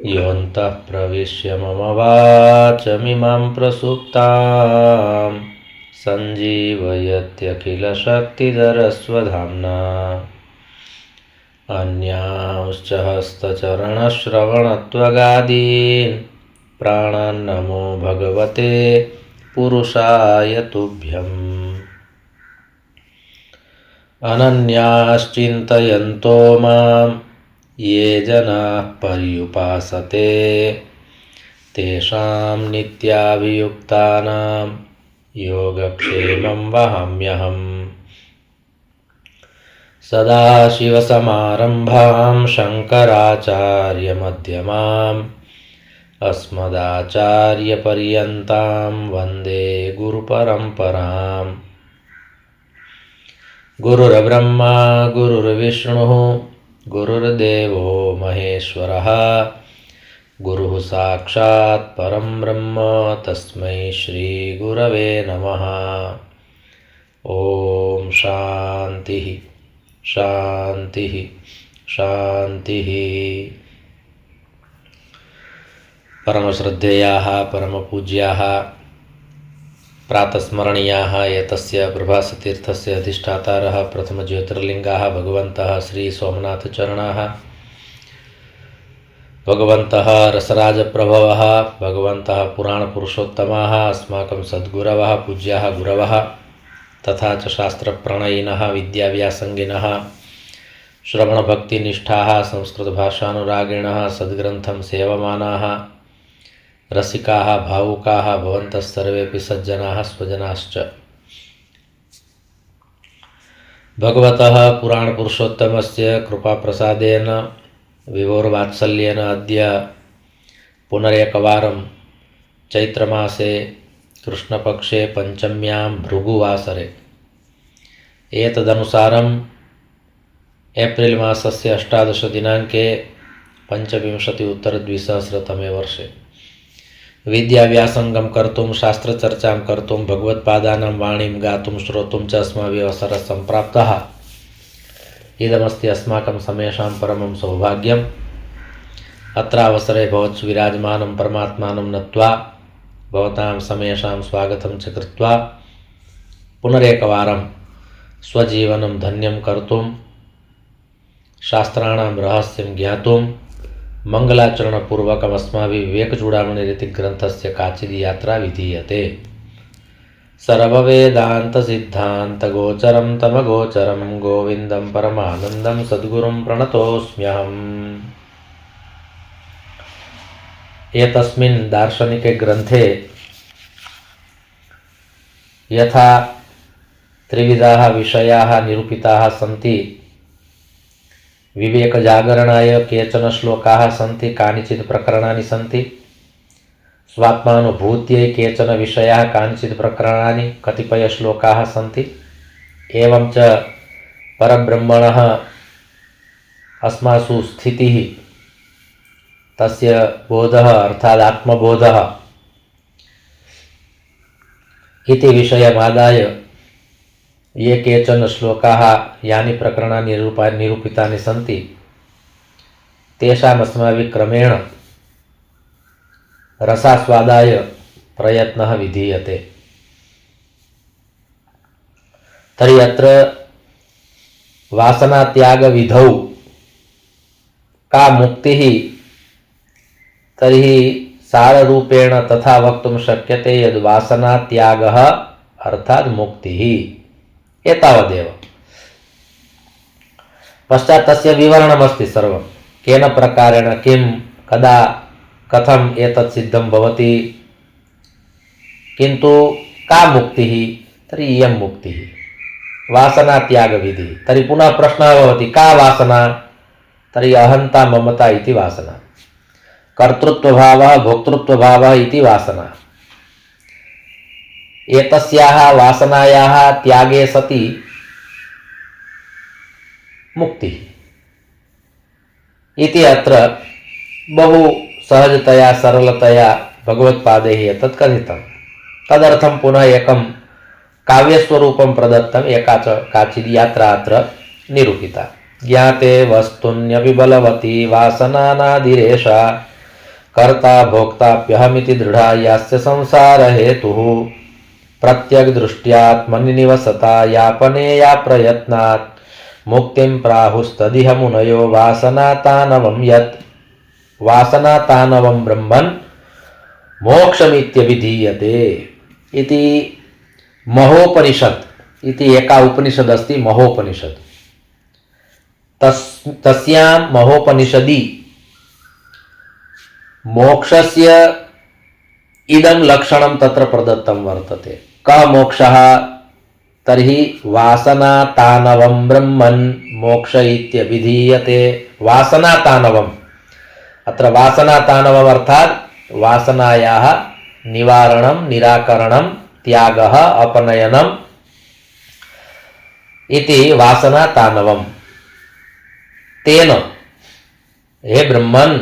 योऽन्तः प्रविश्य मम वाचमिमां प्रसुप्तां सञ्जीवयत्यखिलशक्तिधरस्वधाम्ना अन्यांश्च हस्तचरणश्रवणत्वगादीन् प्राणान्नमो भगवते पुरुषाय तुभ्यम्। अनन्याश्चिन्तयन्तो मां ये जनाः पर्युपासते तेषां नित्याभियुक्तानां योगक्षेमं वहाम्यहम्। सदाशिवसमारम्भां शङ्कराचार्यमध्यमाम् अस्मदाचार्यपर्यन्तां वन्दे गुरुपरम्पराम्। गुरुर्ब्रह्मा गुरुर्विष्णुः गुरुर्देवो महेश्वरः गुरुः साक्षात् परं ब्रह्म तस्मै श्रीगुरवे नमः। ॐ शान्तिः शान्तिः शान्तिः। परमश्रद्धेयाः परमपूज्याः प्रातस्मरणीयाः एतस्य प्रभासतीर्थस्य अधिष्ठातारः प्रथमज्योतिर्लिङ्गाः भगवन्तः श्रीसोमनाथचरणाः, भगवन्तः रसराजप्रभवः, भगवन्तः पुराणपुरुषोत्तमाः, अस्माकं सद्गुरवः पूज्याः गुरवः तथा च शास्त्रप्रणयिनः विद्याव्यासङ्गिनः श्रवणभक्तिनिष्ठाः संस्कृतभाषानुरागिणः सद्ग्रन्थं सेवमानाः रसिकाः भावुकाः भवन्तः सर्वेऽपि सज्जनाः स्वजनाश्च। भगवतः पुराणपुरुषोत्तमस्य कृपाप्रसादेन विभोर्वात्सल्येन अद्य पुनरेकवारं चैत्रमासे कृष्णपक्षे पञ्चम्यां भृगुवासरे एतदनुसारम् एप्रिल् मासस्य 18 दिनाङ्के 25 वर्षे विद्याव्यासङ्गं कर्तुं शास्त्रचर्चां कर्तुं भगवत्पादानां वाणीं गातुं श्रोतुं च अस्माभिः अवसरः सम्प्राप्तः। इदमस्ति अस्माकं समेषां परमं सौभाग्यम्। अत्र अवसरे भवत्सुविराजमानं परमात्मानं नत्वा भवतां समेषां स्वागतं च कृत्वा पुनरेकवारं स्वजीवनं धन्यं कर्तुं शास्त्राणां रहस्यं ज्ञातुं मंगलाचरणपूर्वकम् अस्माभिः विवेकचूडामणिरितिग्रन्थस्य काचित् यात्रा विधीयते। सर्ववेदान्तसिद्धान्तगोचरं तमगोचरं गोविन्दं परमानन्दं सद्गुरुं प्रणतोऽस्म्यहम्। एतस्मिन् दार्शनिके ग्रन्थे यथा त्रिविधाः विषयाः निरूपिताः सन्ति, विवेकजागरणाय केचन श्लोकाः सन्ति, कानिचित् प्रकरणानि सन्ति, स्वात्मानुभूत्यै केचन विषयाः कानिचित् प्रकरणानि कतिपयश्लोकाः सन्ति, एवं च परब्रह्मणः अस्मासु स्थितिः तस्य बोधः अर्थात् आत्मबोधः इति विषयमादाय ये केचन श्लोकाः यानि प्रकरणानि निरूपितानि सन्ति तेषाम् अस्माभिः क्रमेण रसास्वादाय प्रयत्नः विधीयते। तर्हि अत्र वासनात्यागविधौ का मुक्तिः, तर्हि साररूपेण तथा वक्तुं शक्यते यद् वासनात्यागः अर्थात् मुक्तिः एतावदेव। पश्चात् तस्य विवरणमस्ति सर्वं, केन प्रकारेण किं कदा कथम् एतत् सिद्धं भवति, किन्तु का मुक्तिः, तर्हि इयं मुक्तिः वासनात्यागविधिः। तर्हि पुनः प्रश्नः भवति, का वासना, तर्हि अहंता ममता इति वासना, कर्तृत्वभावः भोक्तृत्वभावः इति वासना। एतस्याः वासनायाः त्यागे सति मुक्तिः इति अत्र बहु सहजतया सरलतया भगवत्पादैः एतत् कथितं। तदर्थं पुनः एकं काव्यस्वरूपं प्रदत्तम्, एका च काचित् यात्रा अत्र निरूपिता। ज्ञाते वस्तुन्यपि बलवती वासनानादिरेषा कर्ता भोक्ताप्यहमिति दृढ़ा यास्य संसार हेतुः प्रत्यग दृष्ट्यात्मनि निवसता यापने या प्रयत्नात् मुक्तिं प्राहुस्तदिह मुनयो वासनातानवं यत् वासनातानवं ब्रह्मन् मोक्षमित्यभिधीयते इति महोपनिषत् इति एका उपनिषद् अस्ति महोपनिषत्। तस्यां महोपनिषदि मोक्षस्य इदं लक्षणं तत्र प्रदत्तं वर्तते। कः मोक्षः तर्हि वासनातानवं ब्रह्मन् मोक्ष इत्यभिधीयते। वासनातानवम्, अत्र वासनातानवम् अर्थात् वासनायाः निवारणं निराकरणं त्यागः अपनयनम् इति वासनातानवम्। तेन हे ब्रह्मन्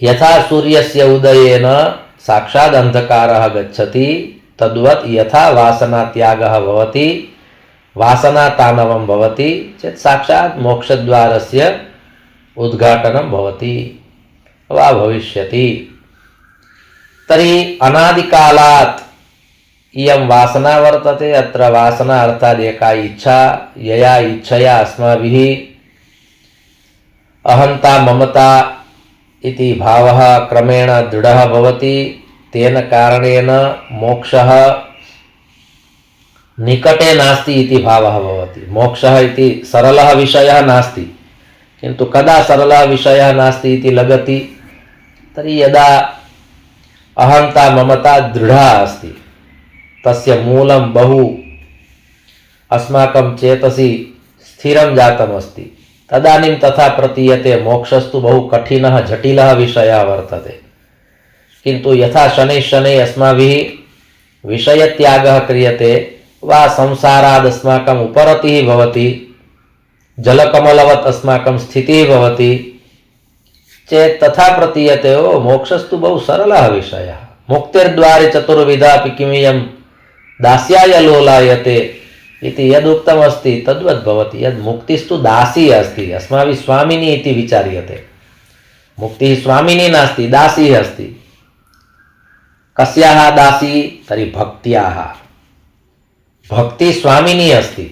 यथा सूर्यस्य उदयेन साक्षात् अंधकारः गच्छति तद्वत् यथा वासना त्यागः भवति वासनातानवं भवति चेत् साक्षात् मोक्षद्वारस्य उद्घाटनं भवति वा भविष्यति। तर्हि अनादिकालात् इयं वासना वर्तते। अत्र वासना अर्थात् एका इच्छा, यया इच्छया अस्माभिः अहंता ममता इति भावः क्रमेण दृढः भवति। तेन कारणेन मोक्षः निकटे नास्ति इति भावः भवति। मोक्षः इति सरलः विषयः नास्ति, किन्तु कदा सरलः विषयः नास्ति इति लगति तर्हि यदा अहंता ममता दृढा अस्ति, तस्य मूलं बहु अस्माकं चेतसि स्थिरं जातम् अस्ति, तदानीं तथा प्रतीयते मोक्षस्तु बहु कठिनः जटिलः विषयः वर्तते। किन्तु यथा शनैः शनैः अस्माभिः विषयत्यागः क्रियते वा संसाराद् अस्माकम् उपरतिः भवति, जलकमलवत् अस्माकं स्थितिः भवति चेत् तथा प्रतीयते ओ मोक्षस्तु बहु सरलः विषयः। मुक्तिर्द्वारे चतुर्विधापि किमियं दास्याय लोलायते इति यदुक्तमस्ति तद्वद् भवति। यद् मुक्तिस्तु दासी अस्ति, अस्माभिः स्वामिनी इति विचार्यते। मुक्तिः स्वामिनी नास्ति, दासी अस्ति। कस्याः दासी तर्हि भक्त्याः। भक्ति स्वामिनी अस्ति,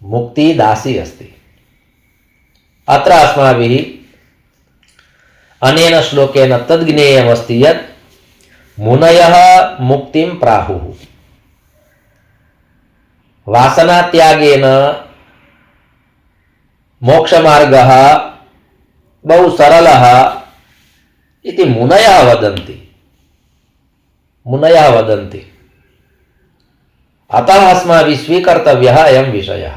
मुक्ति दासी अस्ति। अत्र अस्माभिः अनेन श्लोकेन तद् ज्ञेयमस्ति यत् मुनयः मुक्तिं प्राहुः। वासनात्यागेन मोक्षमार्गः बहु सरलः इति मुनयः वदन्ति। मुनयः वदन्ति। अतः अस्माभिः स्वीकर्तव्यः अयं विषयः।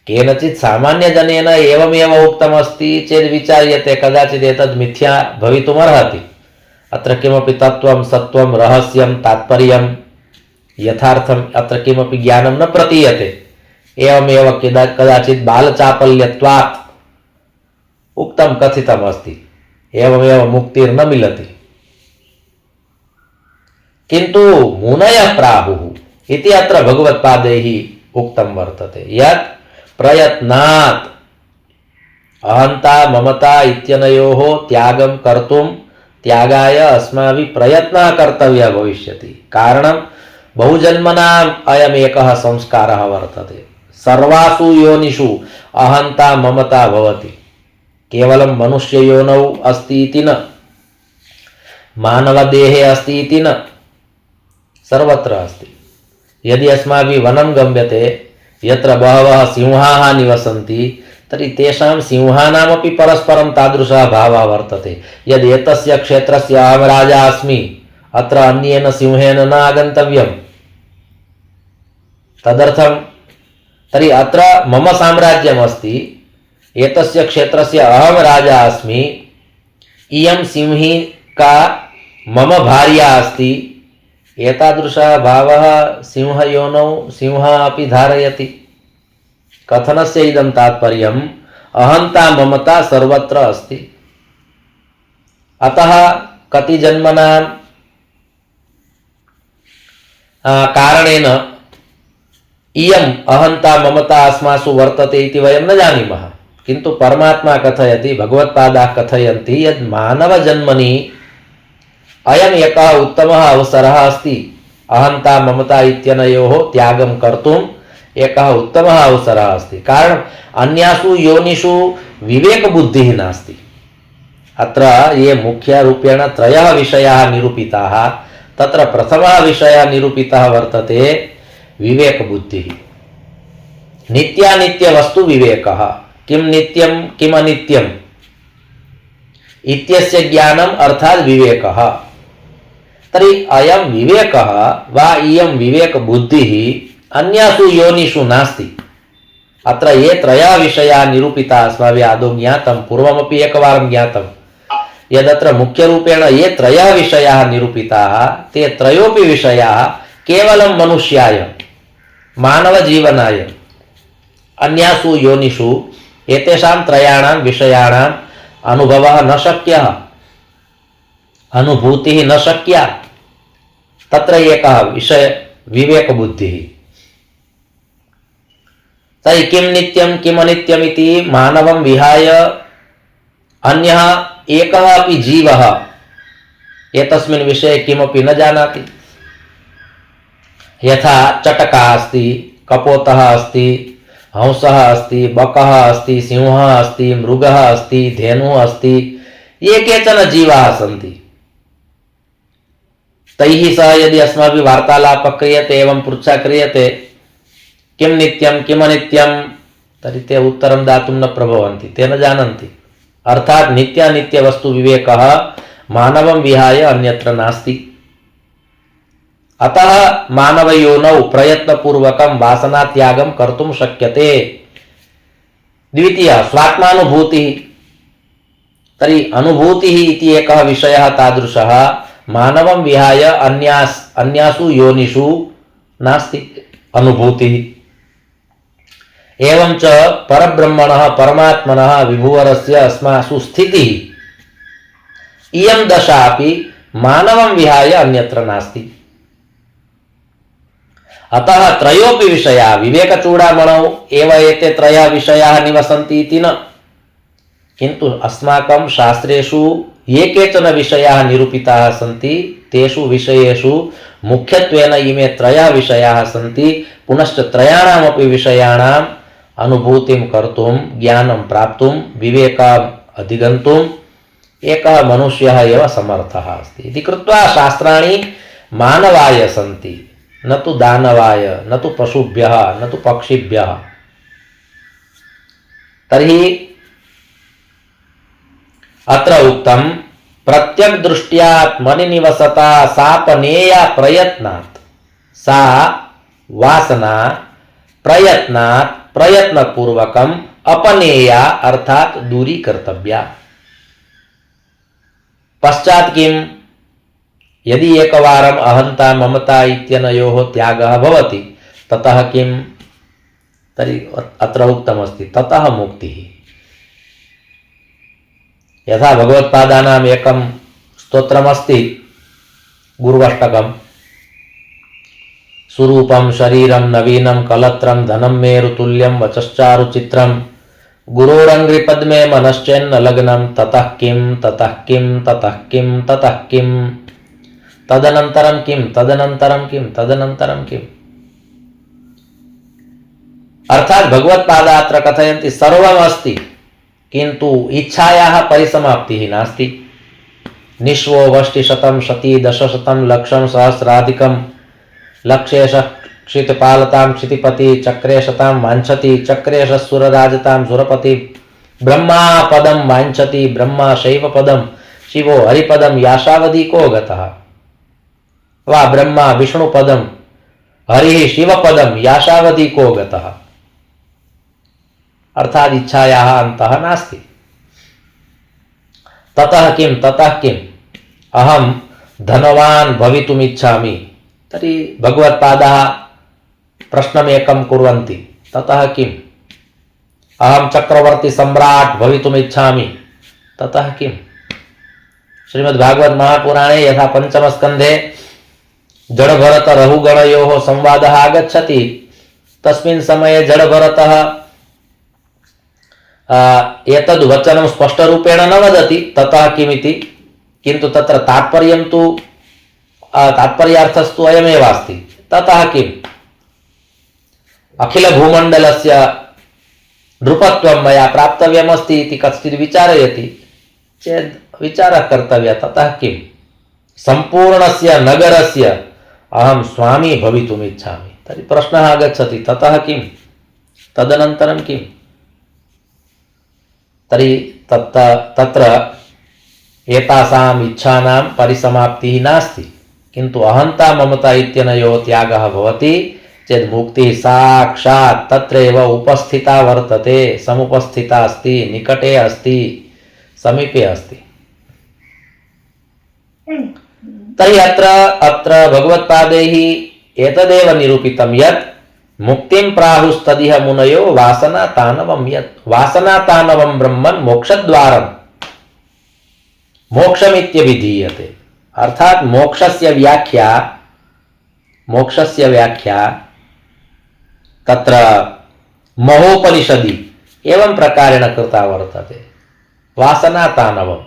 केनचित् सामान्यजनेन एवमेव उक्तमस्ति चेत् विचार्यते कदाचित् एतद् मिथ्या भवितुमर्हति। अत्र किमपि तत्त्वं सत्त्वं रहस्यं तात्पर्यं यथार्थम् अत्र किमपि ज्ञानं न प्रतीयते। एवमेव कदाचित् बालचापल्यत्वात् उक्तं कथितम् अस्ति, एवमेव मुक्तिर्न मिलति। किन्तु मुनयः प्राहुः इति अत्र भगवत्पादैः उक्तं वर्तते यत् प्रयत्नात् अहंता ममता इत्यनयोः त्यागं कर्तुं त्यागाय अस्माभिः प्रयत्नः कर्तव्यः भविष्यति। कारणं बहुजन्मनाम् अयमेकः संस्कारः वर्तते। सर्वासु योनिषु अहंता ममता भवति। केवलं मनुष्ययोनौ अस्ति इति न, मानवदेहे अस्ति इति न, सर्वत्र अस्ति। यदि अस्माभिः वनं गम्यते यत्र बहवः सिंहाः निवसन्ति तर्हि तेषां सिंहानामपि परस्परं तादृशः भावः वर्तते। यदि एतस्य क्षेत्रस्य अहं राजा अस्मि, अत्र अन्येन सिंहेन न आगन्तव्यम्, तदर्थं तर्हि अत्र मम साम्राज्यम् अस्ति, एतस्य क्षेत्रस्य अहं राजा अस्मि, इयं सिंहिका मम भार्या अस्ति, एतादृशः भावः सिंहयोनौ सिंहः अपि धारयति। कथनस्य इदं तात्पर्यम् अहंता ममता सर्वत्र अस्ति। अतः कति जन्मनां कारणेन इयम् अहंता ममता अस्मासु वर्तते इति वयं न जानीमः, किन्तु परमात्मा कथयति, भगवत्पादाः कथयन्ति यद् मानवजन्मनि अयम् एकः उत्तमः अवसरः अस्ति। अहंता ममता इत्यनयोः त्यागं कर्तुम् एकः उत्तमः अवसरः अस्ति। कारणम् अन्यासु योनिषु विवेकबुद्धिः नास्ति। अत्र ये मुख्यरूपेण त्रयः विषयाः निरूपिताः, तत्र प्रथमः विषयः निरूपितः वर्तते विवेकबुद्धिः। नित्यानित्यवस्तु विवेकः। किं नित्यं किम् अनित्यम् इत्यस्य ज्ञानम् अर्थात् विवेकः। तर्हि अयं विवेकः वा इयं विवेकबुद्धिः अन्यासु योनिषु नास्ति। अत्र ये त्रयः विषयाः निरूपिताः अस्माभिः आदौ ज्ञातं, पूर्वमपि एकवारं ज्ञातं यदत्र मुख्यरूपेण ये त्रयः विषयाः निरूपिताः ते त्रयोपि विषयाः केवलं मनुष्याय, मानवजीवनाय। अन्यासु योनिषु एतेषां त्रयाणां विषयाणाम् अनुभवः न शक्यः, अनुभूतिः न शक्या। तत्र एकः विषय विवेकबुद्धिः। तर्हि किं नित्यं किम् अनित्यम् इति मानवं विहाय अन्यः एकः अपि जीवः एतस्मिन् विषये किमपि न जानाति। यथा चटकः अस्ति, कपोतः अस्ति, हंसः अस्ति, बकः अस्ति, सिंहः अस्ति, मृगः अस्ति, धेनुः अस्ति, ये केचन जीवाः सन्ति। तैः सह यदि अस्माभिः वार्तालापः क्रियते, एवं पृच्छा क्रियते किं नित्यं किम् अनित्यं, तर्हि ते उत्तरं दातुं न प्रभवन्ति, ते न जानन्ति। अर्थात् नित्यानित्यवस्तु विवेकः मानवं विहाय अन्यत्र नास्ति। अतः मानवयोनौ प्रयत्नपूर्वकं वासनात्यागं कर्तुं शक्यते। द्वितीयः स्वात्मानुभूतिः। तर्हि अनुभूतिः इति एकः विषयः तादृशः मानवं विहाय अन्यासु योनिषु नास्ति अनुभूतिः। एवं च परब्रह्मणः परमात्मनः विभुवरस्य अस्मासु स्थितिः, इयं दशा अपि मानवं विहाय अन्यत्र नास्ति। अतः त्रयोपि विषयाः विवेकचूडामणौ एव एते त्रयः विषयाः निवसन्ति इति न, किन्तु अस्माकं शास्त्रेषु ये केचन विषयाः निरूपिताः सन्ति तेषु विषयेषु मुख्यत्वेन इमे त्रयः विषयाः सन्ति। पुनश्च त्रयाणामपि विषयाणाम् अनुभूतिं कर्तुं, ज्ञानं प्राप्तुं, विवेकम् अधिगन्तुम् एकः मनुष्यः एव समर्थः अस्ति इति कृत्वा शास्त्राणि मानवाय सन्ति, न तु दानवाय, न तु पशुभ्यः, न तु पक्षिभ्यः। तर्हि अत्र उक्तं प्रत्यग्दृष्ट्यात्मनि निवसता सापनेया प्रयत्नात्, सा वासना प्रयत्नात् प्रयत्नपूर्वकम् अपनेया अर्थात दूरी कर्तव्या। पश्चात् किं, यदि एकवारम् अहंता ममता इत्यनयोः त्यागः भवति ततः किं, तर्हि अत्र उक्तमस्ति ततः मुक्तिः। यथा भगवत्पादानाम् एकं स्तोत्रमस्ति गुरुवष्टकम्, सुरूपं शरीरं नवीनं कलत्रं धनं मेरुतुल्यं वचश्चारुचित्रं गुरोरङ्घ्रिपद्मे मनश्चेन्न लग्नं ततः किं ततः किं ततः किं ततः किं तदनन्तरं किं तदनन्तरं किं तदनन्तरं किम्। अर्थात भगवत्पादा अत्र कथयन्ति सर्वम् अस्ति किन्तु इच्छायाः परिसमाप्तिः नास्ति। निश्वो वष्टिशतं शती दशशतं लक्षं सहस्राधिकं लक्षेश क्षितिपालतां क्षितिपति चक्रेशतां वाञ्छति चक्रेश सुरराजतां सुरपति ब्रह्मा पदं वाञ्छति ब्रह्मा शैव पदं शिवो हरिपदं याशावधि को गतः, वा ब्रह्मा विष्णुपदं हरिः शिवपदं याशावधि को गतः। अर्थात इच्छायाः अन्तः नास्ति। ततः किं ततः किम्, अहं धनवान् भवितुमिच्छामि, तर्हि भगवत्पादाः प्रश्नमेकं कुर्वन्ति ततः किम्, अहं चक्रवर्ती सम्राट् भवितुमिच्छामि ततः किम्। श्रीमद्भागवत महापुराणे यथा पंचमस्कन्धे जड़भरत रहुगणयोः संवादः आगच्छति, तस्मिन् समये जड़भरतः एतद् वचनं स्पष्टरूपेण न वदति ततः किमिति, किन्तु तत्र तात्पर्यं तु तात्पर्यार्थस्तु अयमेव अस्ति। ततः किम्, अखिलभूमण्डलस्य नृपत्वं मया प्राप्तव्यमस्ति इति कश्चित् विचारयति चेत् विचारः कर्तव्यः। ततः किम्, सम्पूर्णस्य नगरस्य अहं स्वामी भवितुम् इच्छामि। तर्हि प्रश्नः आगच्छति, ततः किम्, तदनन्तरं किम्? तर्हि तत्र एतासाम् इच्छानां परिसमाप्तिः नास्ति, किन्तु अहन्ता ममता इत्यनयोः त्यागः भवति चेत् मुक्तिः साक्षात् तत्रैव उपस्थिता वर्तते, समुपस्थिता अस्ति, निकटे अस्ति, समीपे अस्ति। तर्हि अत्र भगवत्पादैः एतदेव निरूपितं यत् मुक्तिं प्राहुस्तदिह मुनयो वासनातानवं यत् वासनातानवं ब्रह्मन् मोक्षद्वारं मोक्षमित्यभिधीयते। अर्थात मोक्षस्य व्याख्या तत्र महोपनिषदि एवं प्रकारेण कृता वर्तते। वासनातानवं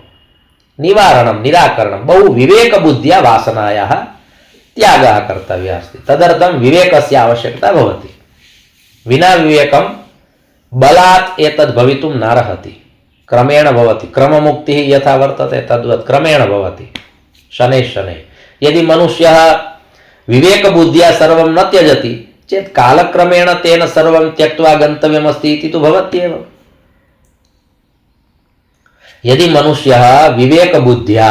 निवारणं निराकरणं बहु विवेकबुद्ध्या वासनायाः त्यागः कर्तव्यः अस्ति। तदर्थं विवेकस्य आवश्यकता भवति। विना विवेकं बलात् एतद् भवितुं नार्हति, क्रमेण भवति। क्रममुक्तिः यथा वर्तते तद्वत् क्रमेण भवति, शनैः शनैः। यदि मनुष्यः विवेकबुद्ध्या सर्वं न त्यजति चेत् कालक्रमेण तेन सर्वं त्यक्त्वा गन्तव्यमस्ति इति तु भवत्येव। यदि मनुष्यः विवेकबुद्ध्या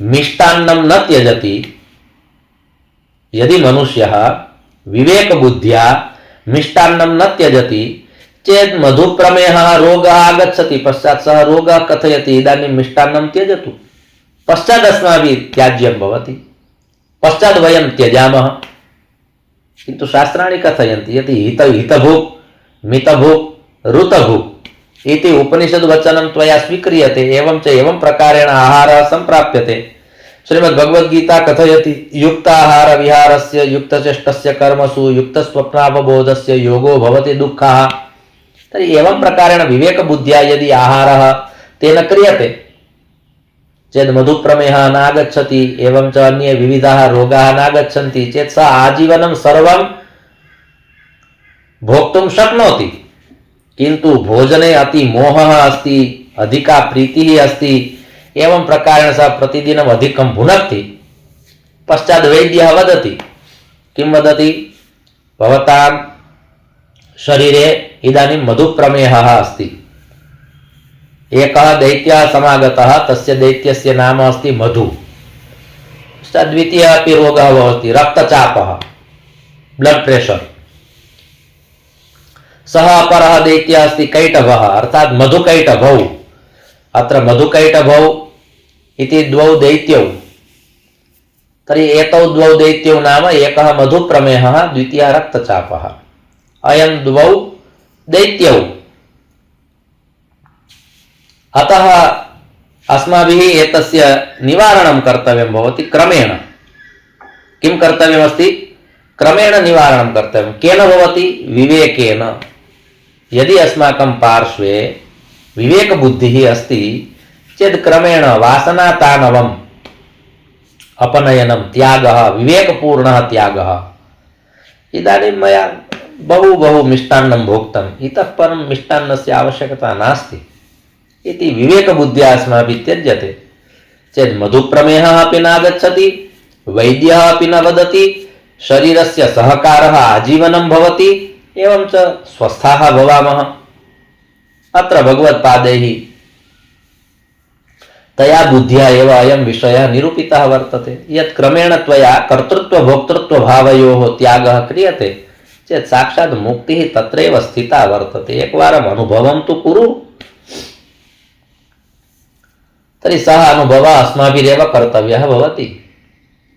मिष्टान्नं न त्यजति, यदि मनुष्यः विवेकबुद्ध्या मिष्टान्नं न त्यजति चेत् मधुप्रमेहः रोगः आगच्छति, पश्चात् सः रोगः कथयति इदानीं मिष्टान्नं त्यजतु, पश्चात् अस्माभिः त्याज्यं भवति, पश्चात् वयं त्यजामः। किन्तु शास्त्राणि कथयन्ति यदि हितभुक् मितभुक् ऋतभुक् इति उपनिषद्वचनं त्वया स्वीक्रियते, एवं च एवं प्रकारेण आहारः सम्प्राप्यते। श्रीमद्भगवद्गीता कथयति युक्ताहार विहारस्य युक्तचेष्टस्य कर्मसु युक्तस्वप्नावबोधस्य योगो भवति दुःखः। तर्हि एवं प्रकारेण विवेकबुद्ध्या यदि आहारः तेन क्रियते चेत् मधुप्रमेहः नागच्छति, एवं च अन्ये विविधाः रोगाः नागच्छन्ति चेत् सः आजीवनं सर्वं भोक्तुं शक्नोति। किन्तु भोजने अति मोहः अस्ति, अधिका प्रीतिः अस्ति, एवं प्रकारेण सः प्रतिदिनम् अधिकं भुनक्ति। पश्चात् वैद्यः वदति, किं वदति, भवतां शरीरे इदानीं मधुप्रमेहः अस्ति, एकः दैत्यः समागतः, तस्य दैत्यस्य नाम अस्ति मधु। द्वितीयः अपि रोगः भवति, रक्तचापः, ब्लड प्रेशर। सः अपरः दैत्यः अस्ति कैटभः, अर्थात् मधुकैटभौ। अत्र मधुकैटभौ इति द्वौ दैत्यौ। तर्हि एतौ द्वौ दैत्यौ नाम एकः मधुप्रमेहः, द्वितीयः रक्तचापः। अयं द्वौ दैत्यौ। अतः अस्माभिः एतस्य निवारणं कर्तव्यं भवति क्रमेण। किं कर्तव्यमस्ति? क्रमेण निवारणं कर्तव्यं। केन भवति? विवेकेन। यदि अस्माकं पार्श्वे विवेकबुद्धिः अस्ति चेत् क्रमेण वासनातानवम् अपनयनं, त्यागः, विवेकपूर्णः त्यागः। इदानीं मया बहु मिष्टान्नं भोक्तम्, इतः परं मिष्टान्नस्य आवश्यकता नास्ति इति विवेकबुद्ध्या अस्माभिः त्यज्यते चेत् मधुप्रमेहः अपि नागच्छति, वैद्यः अपि न वदति, शरीरस्य सहकारः आजीवनं भवति, एवं च स्वस्थाः भवामः। अत्र भगवत्पादैः तया बुद्ध्या एव अयं विषयः निरूपितः वर्तते। यत् क्रमेण त्वया कर्तृत्व भोक्तृत्व भावयोः त्यागः क्रियते चेत् साक्षात् मुक्तिः तत्रैव स्थिता वर्तते। एकवारम् अनुभवं तु कुरु। तर्हि सः अनुभवः अस्माभिरेव कर्तव्यः भवति।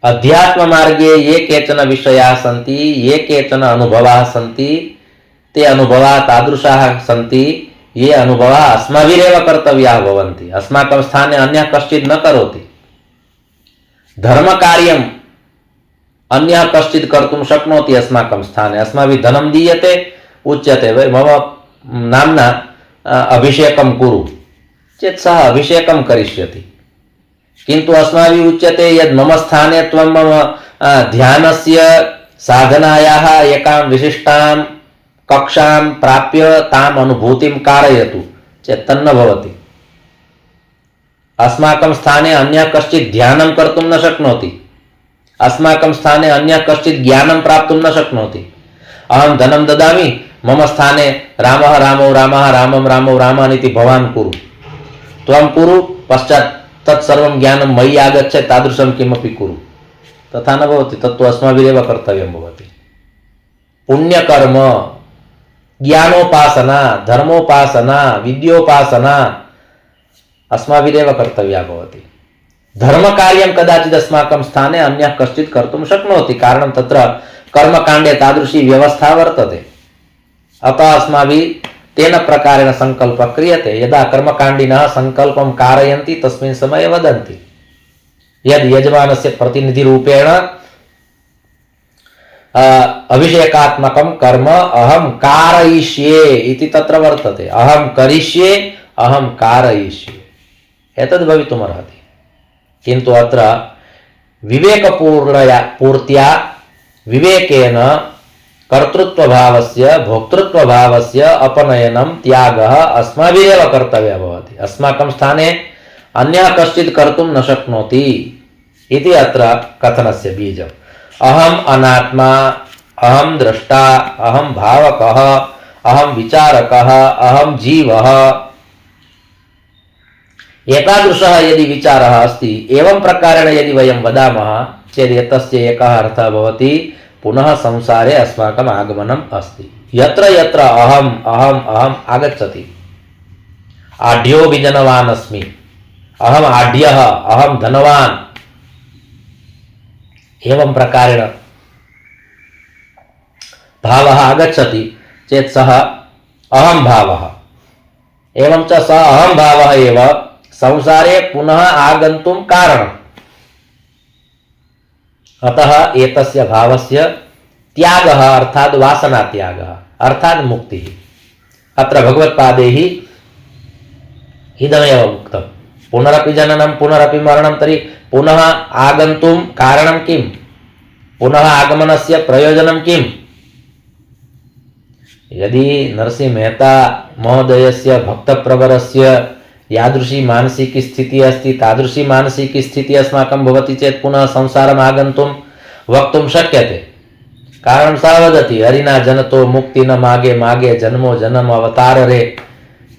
अध्यात्ममार्गे ये केचन विषयाः सन्ति, ये केचन अनुभवाः सन्ति, ते अनुभवाः तादृशाः सन्ति, ये अनुभवाः अस्माभिरेव कर्तव्याः भवन्ति। अस्माकं स्थाने अन्यः कश्चित् न करोति। धर्मकार्यम् अन्यः कश्चित् कर्तुं शक्नोति अस्माकं स्थाने। अस्माभिः धनं दीयते, उच्यते वै मम नाम्ना अभिषेकं कुरु चेत् सः अभिषेकं करिष्यति। किन्तु अस्माभिः उच्यते यद् मम स्थाने त्वं मम ध्यानस्य साधनायाः एकां विशिष्टां कक्षां प्राप्य ताम् अनुभूतिं कारयतु चेत् तन्न भवति। अस्माकं स्थाने अन्यः कश्चित् ध्यानं कर्तुं न शक्नोति, अस्माकं स्थाने अन्यः कश्चित् ज्ञानं प्राप्तुं न शक्नोति। अहं धनं ददामि, मम स्थाने रामः रामौ रामः रामं रामौ रामान् इति भवान् कुरु, त्वं कुरु, पश्चात् तत्सर्वं ज्ञानं मयि आगच्छेत्, तादृशं किमपि कुरु। तथा न भवति, तत्तु अस्माभिरेव कर्तव्यं भवति। पुण्यकर्म, ज्ञानोपासना, धर्मोपासना, विद्योपासना अस्माभिरेव कर्तव्या भवति। धर्मकार्यं कदाचित् अस्माकं स्थाने अन्यः कश्चित् कर्तुं शक्नोति, कारणं तत्र कर्मकाण्डे तादृशी व्यवस्था वर्तते। अतः अस्माभिः तेन प्रकारेण सङ्कल्पः क्रियते। यदा कर्मकाण्डिनः सङ्कल्पं कारयन्ति तस्मिन् समये वदन्ति यद् यजमानस्य प्रतिनिधिरूपेण अभिषेकात्मकं कर्म अहं कारयिष्ये इति तत्र वर्तते। अहं करिष्ये, अहं कारयिष्ये, एतद् भवितुमर्हति। किन्तु अत्र पूर्त्या विवेकेन कर्तृत्वभावस्य भोक्तृत्वभावस्य अपनयनं त्यागः अस्माभिरेव कर्तव्यः भवति। अस्माकं स्थाने अन्यः कश्चित् कर्तुं न शक्नोति इति अत्र कथनस्य बीजम्। अहम् अनात्मा, अहं द्रष्टा, अहं भावकः, अहं विचारकः, अहं जीवः, एतादृशः यदि विचारः अस्ति, एवं प्रकारेण यदि वयं वदामः चेत् एतस्य एकः अर्थः भवति पुनः संसारे अस्माकम् आगमनम् अस्ति। यत्र यत्र अहम् अहम् अहम् आगच्छति, आढ्यो विजनवान् अस्मि, अहम् आढ्यः, अहं धनवान्, एवं प्रकारेण भावः आगच्छति चेत् सः अहं भावः। एवं च सः अहं भावः एव संसारे पुनः आगन्तुं कारणम्। अतः एतस्य भावस्य त्यागः अर्थात् वासना त्यागः अर्थात् मुक्तिः। अत्र भगवत्पादैः इदमेव उक्तं, पुनरपि जननं पुनरपि मरणं, तर्हि पुनः आगन्तुं कारणं किं, पुनः आगमनस्य प्रयोजनं किम्? यदि नरसिंह मेहता महोदयस्य भक्तप्रवरस्य यादृशी मानसिकी स्थितिः अस्ति, तादृशी मानसिकी स्थितिः अस्माकं भवति चेत् पुनः संसारम् आगन्तुं वक्तुं शक्यते। कारणं सः वदति हरिना जनतो मुक्ति न मागे मागे जन्मो जन्म अवतार रे,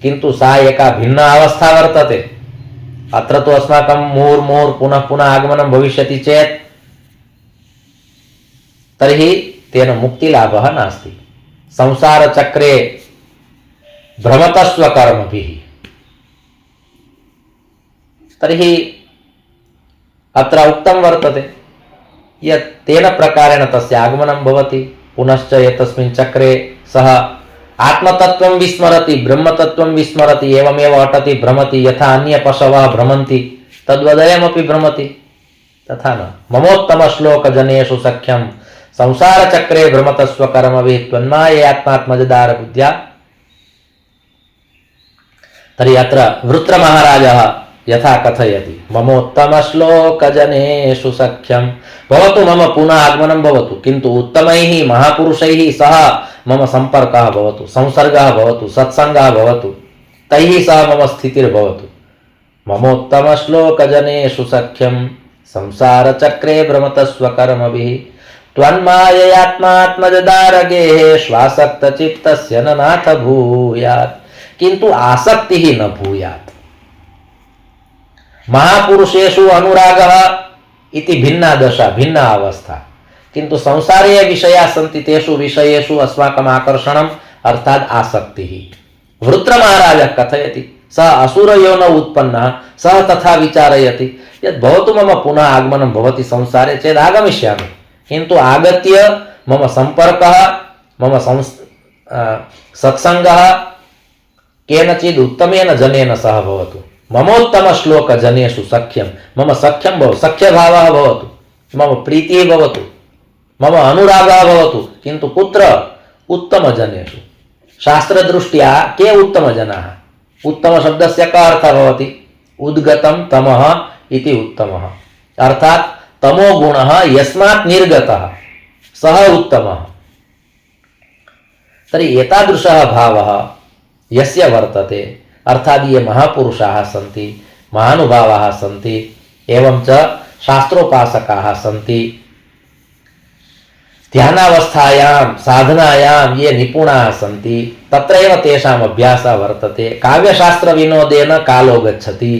किन्तु सा एका भिन्ना अवस्था वर्तते। अत्र तु अस्माकं मुहुर्मुहुर् पुनः पुनः आगमनं भविष्यति चेत् तर्हि तेन मुक्तिलाभः नास्ति। संसारचक्रे भ्रमतस्व कर्मभिः, तर्हि अत्र उक्तं वर्तते यत् तेन प्रकारेण तस्य आगमनं भवति। पुनश्च एतस्मिन् चक्रे सः आत्मतत्त्वं विस्मरति, ब्रह्मतत्त्वं विस्मरति, एवमेव अटति भ्रमति। यथा अन्ये पशवः भ्रमन्ति तद्वदयमपि भ्रमति, तथा न। ममोत्तमश्लोकजनेषु सख्यं संसारचक्रे भ्रमतस्व कर्मभिः त्वन्माययात्मात्मजदार बुद्ध्या। तर्हि अत्र वृत्रमहाराजः यथा कथयति, ममोत्तमश्लोकजनेषु सख्यं भवतु, मम पुनः आगमनं भवतु, किन्तु उत्तमैः महापुरुषैः सह मम सम्पर्कः भवतु, संसर्गः भवतु, सत्सङ्गः भवतु, तैः सह मम स्थितिर्भवतु। ममोत्तमश्लोकजनेषु सख्यं संसारचक्रे भ्रमतस्व कर्मभिः त्वन्माययात्मात्मजदारगेः श्वासक्तचित्तस्य न नाथ भूयात्। किन्तु आसक्तिः न भूयात्। महापुरुषेषु अनुरागः इति भिन्ना दशा, भिन्ना अवस्था, किन्तु संसारे ये विषयाः सन्ति तेषु विषयेषु अस्माकम् आकर्षणम् अर्थात् आसक्तिः। वृत्रमहाराजः कथयति, सः असुरयोनौ उत्पन्नः, सः तथा विचारयति यत् भवतु मम पुनः आगमनं भवति संसारे चेत् आगमिष्यामि, किन्तु आगत्य मम सम्पर्कः, मम सत्सङ्गः केनचित् उत्तमेन जनेन सह भवतु। ममोत्तमश्लोकजनेषु सख्यं, मम सख्यं भवतु, सख्यभावः भवतु, मम प्रीतिः भवतु, मम अनुरागः भवतु, किन्तु कुत्र? उत्तमजनेषु। शास्त्रदृष्ट्या के उत्तमजनाः? उत्तमशब्दस्य कः अर्थः भवति? उद्गतं तमः इति उत्तमः, अर्थात् तमोगुणः यस्मात् निर्गतः सः उत्तमः। तर्हि एतादृशः भावः यस्य वर्तते, अर्थात् ये महापुरुषाः सन्ति, महानुभावाः सन्ति, एवं च शास्त्रोपासकाः सन्ति, ध्यानावस्थायां साधनायां ये निपुणाः सन्ति, तत्रैव तेषाम् अभ्यासः वर्तते। काव्यशास्त्रविनोदेन कालो गच्छति,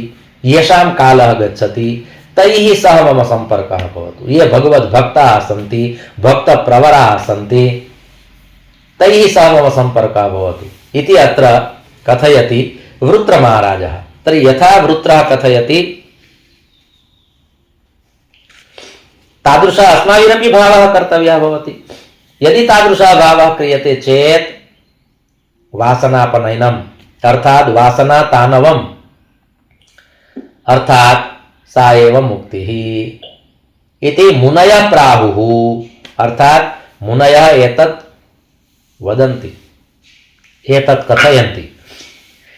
येषां कालः गच्छति तैः सह मम सम्पर्कः भवतु। ये भगवद्भक्ताः सन्ति, भक्तप्रवराः सन्ति, तैः सह मम सम्पर्कः भवतु इति अत्र कथयति वृत्रमहाराजः। तर्हि यथा वृत्रः कथयति तादृशः अस्माभिरपि भावः कर्तव्यः भवति। यदि तादृशः भावः क्रियते चेत् वासनापनयनम् अर्थात् वासनातानवम् अर्थात् सा एव मुक्तिः इति मुनयः प्राहुः। अर्थात् मुनयः एतत् वदन्ति, एतत् कथयन्ति।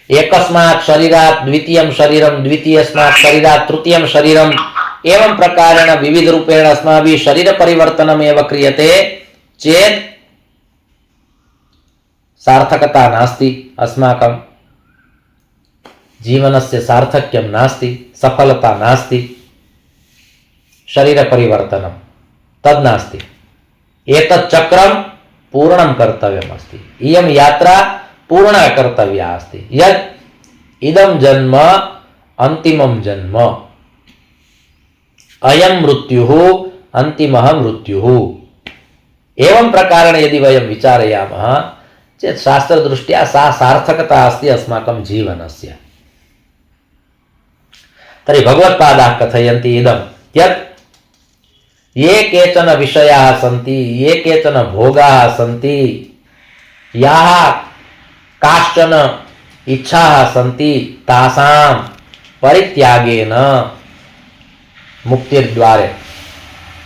एकस्मात् शरीरात् द्वितीयं शरीरं, द्वितीयस्मात् शरीरात् तृतीयं शरीरम्, एवं प्रकारेण विविध रूपेण अस्माभिः शरीर परिवर्तनमेव क्रियते चेत् सार्थकता नास्ति, अस्माकं जीवनस्य सार्थक्यं नास्ति, सफलता नास्ति। शरीर परिवर्तनं तद् नास्ति। एतत् चक्रं पूर्णं कर्तव्यमस्ति, इयं यात्रा पूर्णा कर्तव्या अस्ति। यत् इदं जन्म अन्तिमं जन्म, अयं मृत्युः अन्तिमः मृत्युः, एवं प्रकारेण यदि वयं विचारयामः चेत् शास्त्रदृष्ट्या सा सार्थकता अस्ति अस्माकं जीवनस्य। तर्हि भगवत्पादाः कथयन्ति इदं यत् ये केचन विषयाः सन्ति, ये केचन भोगाः सन्ति, याः काश्चन इच्छाः सन्ति, तासां परित्यागेन मुक्तिर्द्वारे,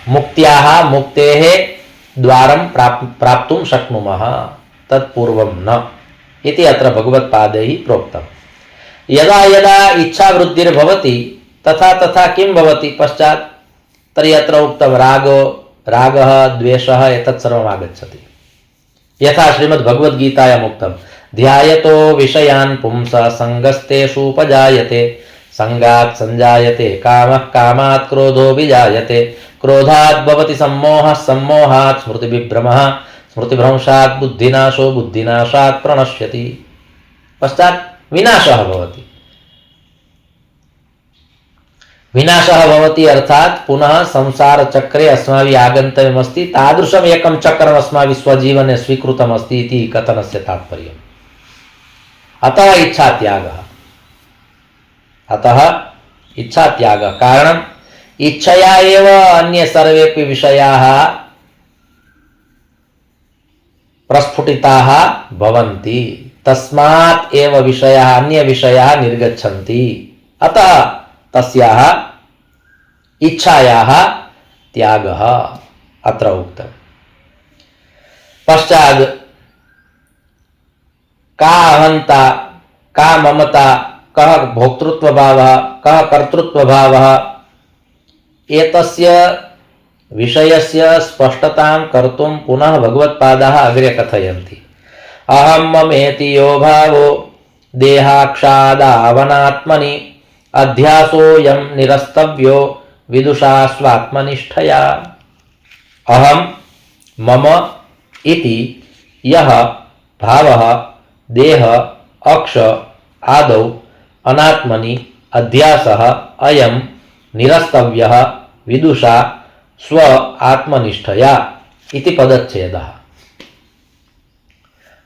मुक्त्याः मुक्तेः द्वारं प्राप्तुं शक्नुमः, तत्पूर्वं न इति अत्र भगवत्पादैः प्रोक्तम्। यदा यदा इच्छावृद्धिर्भवति तथा तथा किं भवति पश्चात्? तर्हि अत्र उक्तं रागः द्वेषः एतत् सर्वम् आगच्छति। यथा श्रीमद्भगवद्गीतायाम् उक्तं ध्यायतो विषयान् पुंसः सङ्गस्तेषूपजायते, संगात् संजायते कामः, कामात् क्रोधो विजायते, क्रोधात् भवति सम्मोहः, सम्मोहात् स्मृतिविभ्रमः, स्मृतिभ्रंशात् बुद्धिनाशो, बुद्धिनाशात् प्रणश्यति। पश्चात् विनाशः भवति। विनाशः भवति अर्थात् पुनः संसार चक्रे अस्माभिः आगन्तव्यमस्ति। तादृशम् एकं चक्रम् अस्माभिः स्वजीवने स्वीकृतमस्ति इति कथनस्य तात्पर्यम्। अतः इच्छात्यागः, अतः इच्छात्यागः कारणम् इच्छया एव अन्ये सर्वेपि विषयाः प्रस्फुटिताः भवन्ति, तस्मात् एव विषयाः अन्ये विषयाः निर्गच्छन्ति। अतः तस्याः इच्छायाः त्यागः अत्र उक्तम्। पश्चात् का अहंता, का ममता, कः भोक्तृत्वभावः, कः कर्तृत्वभावः, एतस्य विषयस्य स्पष्टतां कर्तुं पुनः भगवत्पादाः अग्रे कथयन्ति। अहं ममेति यो भावो देहाक्षादावनात्मनि, अध्यासोऽयं निरस्तव्यो विदुषा स्वात्मनिष्ठया। अहं मम इति यः भावः देह अक्ष आदौ अनात्मनि अध्यासः अयं निरस्तव्यः विदुषा स्व आत्मनिष्ठया इति पदच्छेदः।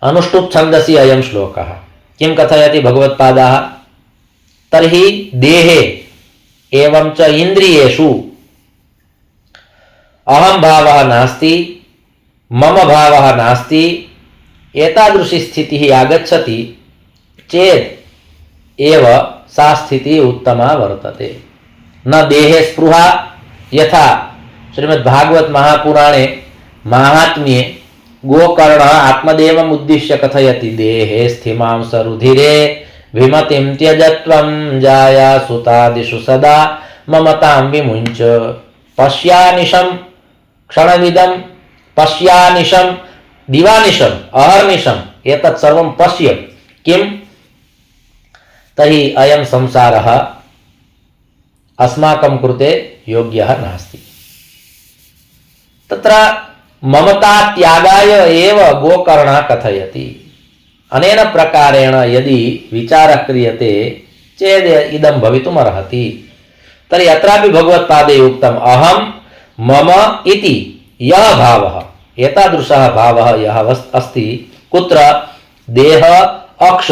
अनुष्टुप् छन्दसि अयं श्लोकः। किं कथयति भगवत्पादाः? तर्हि देहे एवं च इन्द्रियेषु अहं भावः नास्ति, मम भावः नास्ति, एतादृशी स्थितिः आगच्छति चेत् एव सा स्थितिः उत्तमा वर्तते। न देहे स्पृहा, यथा श्रीमद्भागवत महापुराणे माहात्म्ये गोकर्णः आत्मदेवम् उद्दिश्य कथयति देहे स्थिमांस रुधिरे विमतिं त्यजत्वं जाया सुतादिषु सदा ममतां विमुञ्च पश्यानिशं क्षणविदं पश्यानिशं दिवानिशम् अहर्निशम् एतत् सर्वं पश्य किं तर्हि अयं संसारः अस्माकं कृते योग्यः नास्ति। तत्र ममता त्यागाय एव गोकर्णः कथयति। अनेन प्रकारेण यदि विचारः क्रियते चेत् इदं भवितुम् अर्हति। तर्हि अत्रापि भगवत्पादे उक्तम् अहं मम इति यः भावः एतादृशः भावः यः अस्ति कुत्र देह अक्ष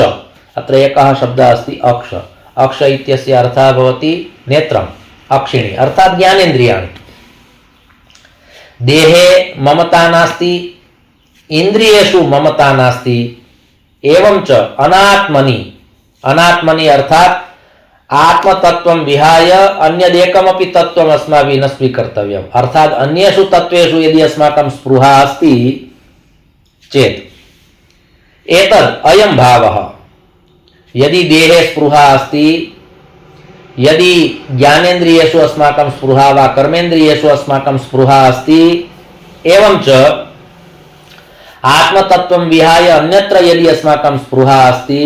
अत्र एकः शब्दः अस्ति अक्ष अक्ष इत्यस्य अर्थः भवति नेत्रम् अक्षिणी अर्थात् ज्ञानेन्द्रियाणि। देहे ममता नास्ति इन्द्रियेषु ममता नास्ति एवं च अनात्मनि अनात्मनि अर्थात् आत्मतत्वं विहाय अन्यदेकमपि तत्वम् अस्माभिः न स्वीकर्तव्यम्। अर्थात् अन्येषु तत्वेषु यदि अस्माकं स्पृहा अस्ति चेत् एतद् अयं भावः यदि देहे स्पृहा अस्ति यदि ज्ञानेन्द्रियेषु अस्माकं स्पृहा वा कर्मेन्द्रियेषु अस्माकं स्पृहा अस्ति एवं च आत्मतत्वं विहाय अन्यत्र यदि अस्माकं स्पृहा अस्ति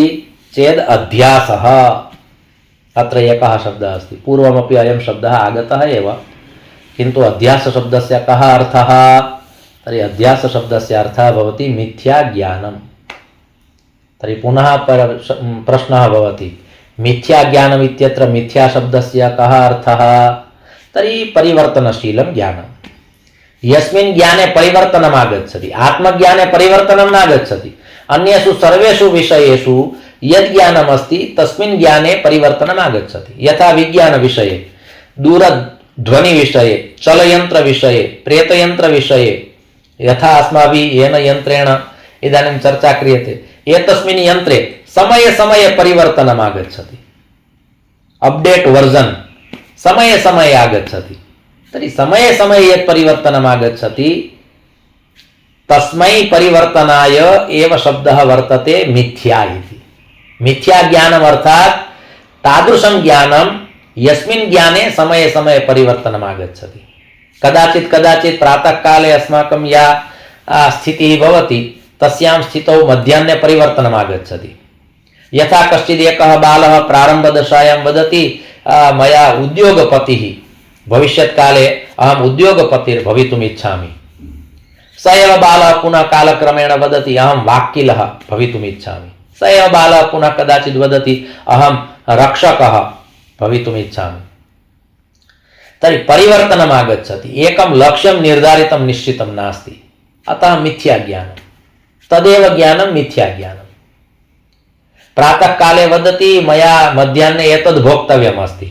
चेत् अध्यासः अत्र एकः शब्दः अस्ति। पूर्वमपि अयं शब्दः आगतः एव किन्तु अध्यास शब्दस्य कः अर्थः तर्हि अध्यास शब्दस्य अर्थः भवति मिथ्या ज्ञानं। तर्हि पुनः प्रश्नः भवति मिथ्या ज्ञानम् इत्यत्र मिथ्या शब्दस्य कः अर्थः तर्हि परिवर्तनशीलं ज्ञानं। यस्मिन् ज्ञाने परिवर्तनम् आगच्छति आत्मज्ञाने परिवर्तनं नागच्छति। अन्येषु सर्वेषु विषयेषु यद् ज्ञानम् अस्ति तस्मिन् ज्ञाने परिवर्तनम् आगच्छति। यथा विज्ञानविषये दूरध्वनिविषये चलयन्त्रविषये प्रेतयन्त्रविषये यथा अस्माभिः येन यन्त्रेण इदानीं चर्चा क्रियते एतस्मिन् यन्त्रे समये समये परिवर्तनम् आगच्छति। अपडेट वर्जन समये समये आगच्छति। तर्हि समये समये यत् परिवर्तनम् आगच्छति तस्मै परिवर्तनाय एव शब्दः वर्तते मिथ्या इति। मिथ्या ज्ञानम् अर्थात् तादृशं ज्ञानं यस्मिन् ज्ञाने समये समये परिवर्तनम् आगच्छति। कदाचित् कदाचित् प्रातःकाले अस्माकं या स्थितिः भवति तस्यां स्थितौ मध्याह्ने परिवर्तनम् आगच्छति। यथा कश्चित् एकः बालः प्रारम्भदशायां वदति मया उद्योगपतिः भविष्यत्काले अहम् उद्योगपतिर्भवितुम् इच्छामि। स एव बालः पुनः कालक्रमेण वदति अहं वाक्कीलः भवितुम् इच्छामि। स एव बालः पुनः कदाचित् वदति अहं रक्षकः भवितुम् इच्छामि। तर्हि परिवर्तनम् आगच्छति। एकं लक्ष्यं निर्धारितं निश्चितं नास्ति। अतः मिथ्या ज्ञानं तदेव ज्ञानं मिथ्या ज्ञानं। प्रातःकाले वदति मया मध्याह्ने एतद् भोक्तव्यम् अस्ति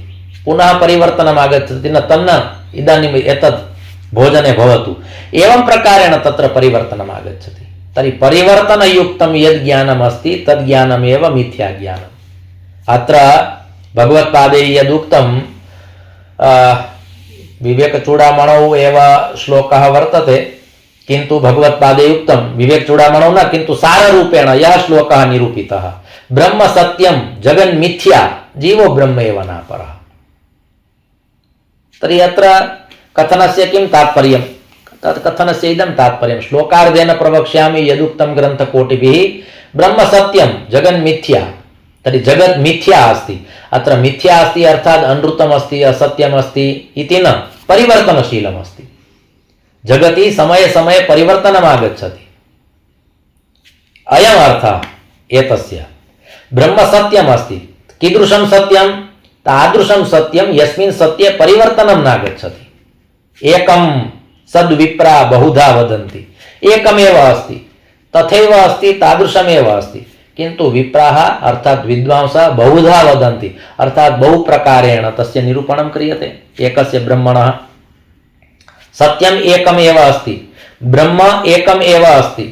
पुनः परिवर्तनम् आगच्छति न तन्न इदानीम् एतद् भोजने भवतु एवं प्रकारेण तत्र परिवर्तनम् आगच्छति। तर्हि परिवर्तनयुक्तं यद् ज्ञानम् अस्ति तद् ज्ञानमेव मिथ्या ज्ञानम्। अत्र भगवत्पादैः यदुक्तं विवेकचूडामणौ एव श्लोकः वर्तते किन्तु भगवत्पादैः उक्तं विवेकचूडामणौ न किन्तु साररूपेण यः श्लोकः निरूपितः ब्रह्म सत्यं जगन्मिथ्या जीवो ब्रह्म एव नापरः। तर्हि अत्र कथनस्य किं तात्पर्यं तत् कथनस्य इदं तात्पर्यं श्लोकार्धेन प्रवक्ष्यामि यदुक्तं ग्रन्थकोटिभिः ब्रह्म सत्यं जगन्मिथ्या। तर्हि जगत् मिथ्या अस्ति। अत्र मिथ्या अस्ति अर्थात् अनृतम् अस्ति असत्यम् अस्ति इति न परिवर्तनशीलम् अस्ति। जगति समये समये परिवर्तनम् आगच्छति। अयम् अर्थः एतस्य ब्रह्म सत्यम् अस्ति। कीदृशं सत्यं तादृशं सत्यं यस्मिन् सत्ये परिवर्तनं नागच्छति। एकं सद्विप्रा बहुधा वदन्ति एकमेव अस्ति तथैव अस्ति तादृशमेव अस्ति किन्तु विप्राः अर्थात् विद्वांसः बहुधा वदन्ति अर्थात् बहु प्रकारेण तस्य निरूपणं क्रियते। एकस्य ब्रह्मणः सत्यम् एकमेव अस्ति ब्रह्म एकम् एव अस्ति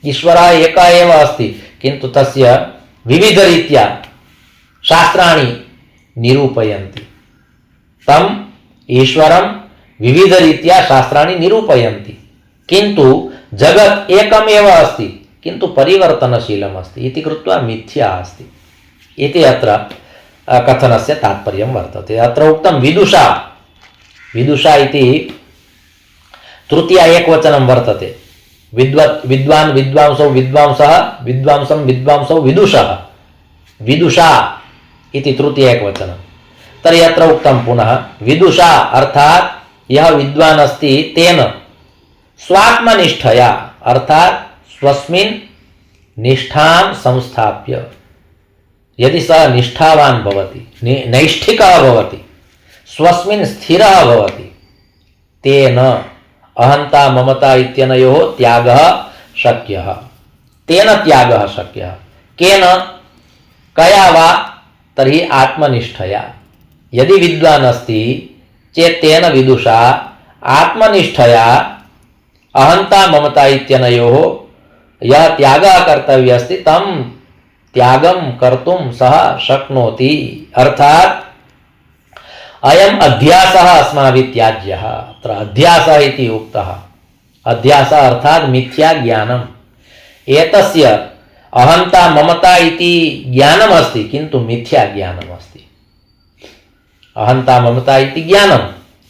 ईश्वरः एकः एव अस्ति किन्तु तस्य विविधरीत्या शास्त्राणि निरूपयन्ति। तम् ईश्वरं विविधरीत्या शास्त्राणि निरूपयन्ति किन्तु जगत् एकमेव अस्ति किन्तु परिवर्तनशीलम् अस्ति इति कृत्वा मिथ्या अस्ति। इति अत्र कथनस्य तात्पर्यं वर्तते। अत्र उक्तं विदुषा, विदुषा इति तृतीया एकवचनं वर्तते। विद्वान् विद्वांसौ विद्वांसः, विद्वांसं विद्वांसौ विदुषः, विदुषा इति तृतीया एकवचनं। तर्हि अत्र उक्तं पुनः विदुषा अर्थात् यः विद्वान् अस्ति तेन स्वात्मनिष्ठया अर्थात् स्वस्मिन् निष्ठां संस्थाप्य, यदि सः निष्ठावान् भवति, नैष्ठिकः भवति, स्वस्मिन् स्थिरः भवति, तेन अहंता ममता इत्यनयोः त्यागः शक्यः। तेन त्यागः शक्यः। केन? कया वा? तर्हि आत्मनिष्ठया। यदि विद्वान् अस्ति चेत् तेन विदुषा आत्मनिष्ठया अहंता ममता इत्यनयोः यः त्यागः कर्तव्यः अस्ति तं त्यागं कर्तुं सः शक्नोति। अर्थात् अयम् अध्यासः अस्माभिः त्याज्यः। अत्र अध्यासः इति उक्तः। अध्यासः अर्थात् मिथ्या ज्ञानम्। एतस्य अहंता ममता इति ज्ञानम् अस्ति, किन्तु मिथ्या ज्ञानम् अस्ति। अहंता ममता इति ज्ञानं,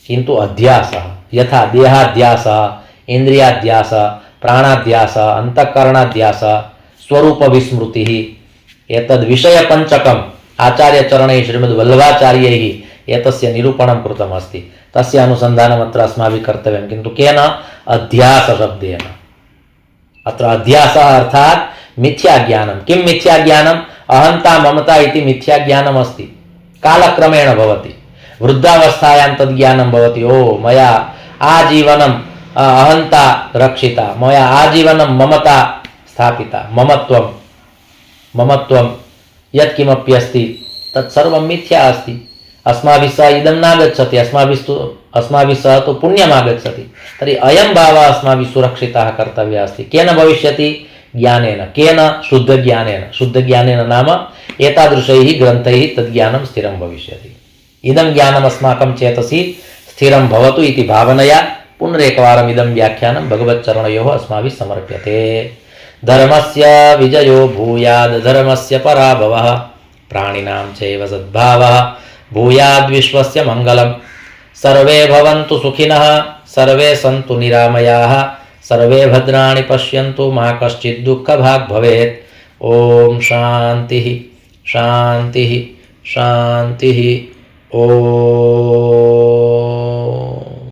किन्तु अध्यासः, यथा देहाध्यासः, इन्द्रियाध्यासः, प्राणाध्यासः, अंतःकरणाध्यासः, स्वरूपविस्मृतिः, एतद् विषयपञ्चकम् आचार्यचरणैः श्रीमद्वल्लभाचार्यैः एतस्य निरूपणं कृतम् अस्ति। तस्य अनुसन्धानम् अत्र अस्माभिः कर्तव्यं, किन्तु केन? अध्यासशब्देन। अत्र अध्यासः अर्थात् मिथ्याज्ञानं। किं मिथ्याज्ञानम्? अहंता ममता इति मिथ्याज्ञानम् अस्ति। कालक्रमेण भवति, वृद्धावस्थायां तद् ज्ञानं भवति। ओ, मया आजीवनम् अहंता रक्षिता, मया आजीवनं ममता स्थापिता, ममत्वं यत्किमपि अस्ति तत्सर्वं मिथ्या अस्ति। अस्माभिः सह इदं नागच्छति, अस्माभिः सह तु पुण्यम् आगच्छति। तर्हि अयं भावः अस्माभिः सुरक्षितः कर्तव्यः अस्ति। केन भविष्यति? ज्ञानेन। केन? शुद्धज्ञानेन। शुद्धज्ञानेन नाम एतादृशैः ग्रन्थैः तद्ज्ञानं स्थिरं भविष्यति। इदं ज्ञानम् अस्माकं चेतसि स्थिरं भवतु इति भावनया पुनरेकवारम् इदं व्याख्यानं भगवच्चरणयोः अस्माभिः समर्प्यते। धर्मस्य विजयो भूयाद् धर्मस्य पराभवः, प्राणिनां चैव सद्भावः भूयाद्विश्वस्य मङ्गलम्। सर्वे भवन्तु सुखिनः, सर्वे सन्तु निरामयाः, सर्वे भद्राणि पश्यन्तु, मा कश्चित् दुःखभाग् भवेत्। ओम शान्तिः शान्तिः शान्तिः। ओम।